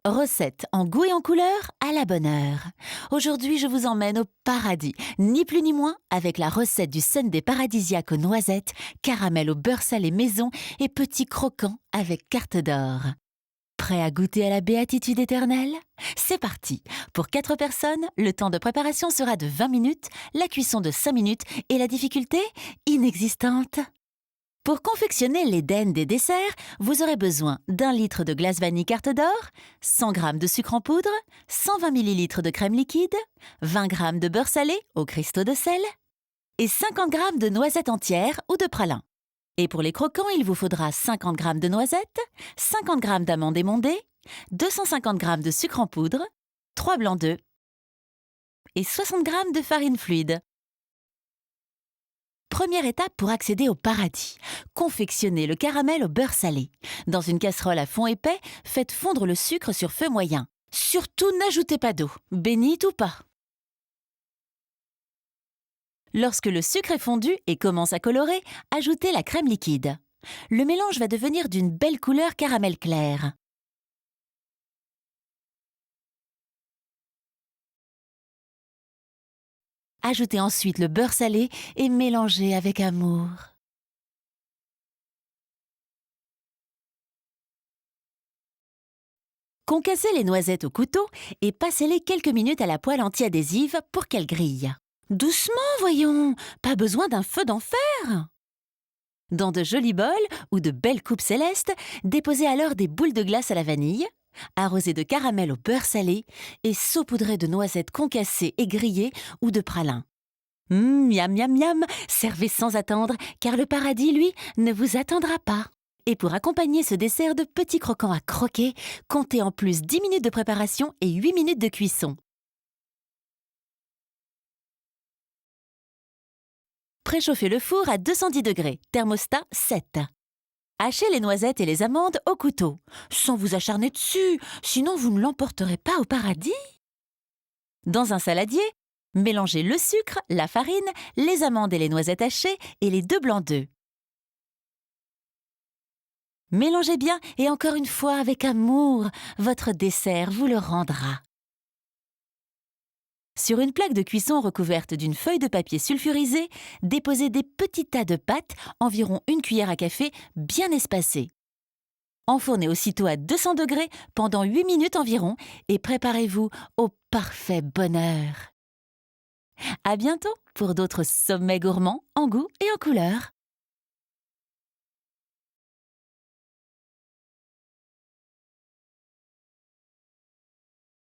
Recettes en goût et en couleur à la bonne heure. Aujourd'hui, je vous emmène au paradis, ni plus ni moins, avec la recette du sundae paradisiaque aux noisettes, caramel au beurre salé maison et petits croquants avec carte d'or. Prêt à goûter à la béatitude éternelle? C'est parti! Pour 4 personnes, le temps de préparation sera de 20 minutes, la cuisson de 5 minutes et la difficulté inexistante. Pour confectionner l'Éden des desserts, vous aurez besoin d'1 litre de glace vanille carte d'or, 100 g de sucre en poudre, 120 ml de crème liquide, 20 g de beurre salé aux cristaux de sel et 50 g de noisettes entières ou de pralin. Et pour les croquants, il vous faudra 50 g de noisettes, 50 g d'amandes émondées, 250 g de sucre en poudre, 3 blancs d'œufs et 60 g de farine fluide. Première étape pour accéder au paradis. Confectionnez le caramel au beurre salé. Dans une casserole à fond épais, faites fondre le sucre sur feu moyen. Surtout n'ajoutez pas d'eau, bénite ou pas. Lorsque le sucre est fondu et commence à colorer, ajoutez la crème liquide. Le mélange va devenir d'une belle couleur caramel clair. Ajoutez ensuite le beurre salé et mélangez avec amour. Concassez les noisettes au couteau et passez-les quelques minutes à la poêle anti-adhésive pour qu'elles grillent. Doucement, voyons, pas besoin d'un feu d'enfer. Dans de jolis bols ou de belles coupes célestes, déposez alors des boules de glace à la vanille, arrosées de caramel au beurre salé et saupoudrez de noisettes concassées et grillées ou de pralin. Miam miam miam, servez sans attendre, car le paradis, lui, ne vous attendra pas. Et pour accompagner ce dessert de petits croquants à croquer, comptez en plus 10 minutes de préparation et 8 minutes de cuisson. Préchauffez le four à 210 degrés, thermostat 7. Hachez les noisettes et les amandes au couteau, sans vous acharner dessus, sinon vous ne l'emporterez pas au paradis. Dans un saladier, mélangez le sucre, la farine, les amandes et les noisettes hachées et les 2 blancs d'œufs. Mélangez bien et encore une fois avec amour, votre dessert vous le rendra. Sur une plaque de cuisson recouverte d'une feuille de papier sulfurisé, déposez des petits tas de pâte, environ 1 cuillère à café, bien espacés. Enfournez aussitôt à 200 degrés pendant 8 minutes environ et préparez-vous au parfait bonheur. À bientôt pour d'autres sommets gourmands en goût et en couleur.